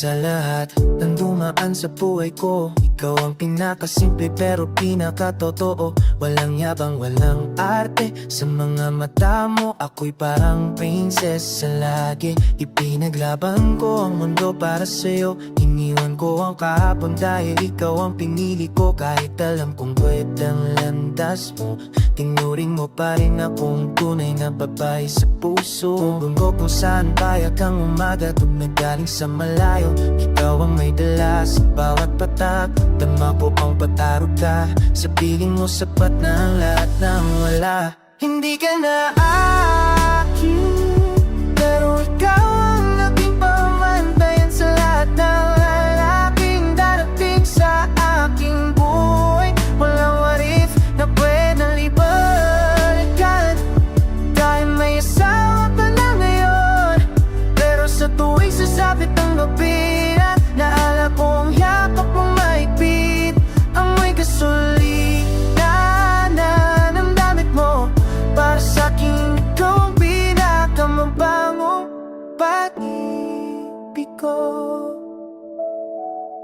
Sa lahat ng dumaan sa buhay ko, ikaw ang pinakasimple pero pinakatotoo. Walang yabang, walang arte sa mga mata mo. Ako'y parang princess sa lagi ipinaglaban ko ang mundo para sa'yo. Iniwan ko ang kahapon dahil ikaw ang pinili ko. Kahit alam kong kwet ang landas mo, tinuring mo pa rin akong tunay na babae sa puso. Kung kung saan payag kang umaga tug nagaling sa malayo, ikaw ang may dala sa bawat patak. Tama ko pang patarog ka, sa piling mo sapat na ang lahat ng wala. Hindi ka na akin,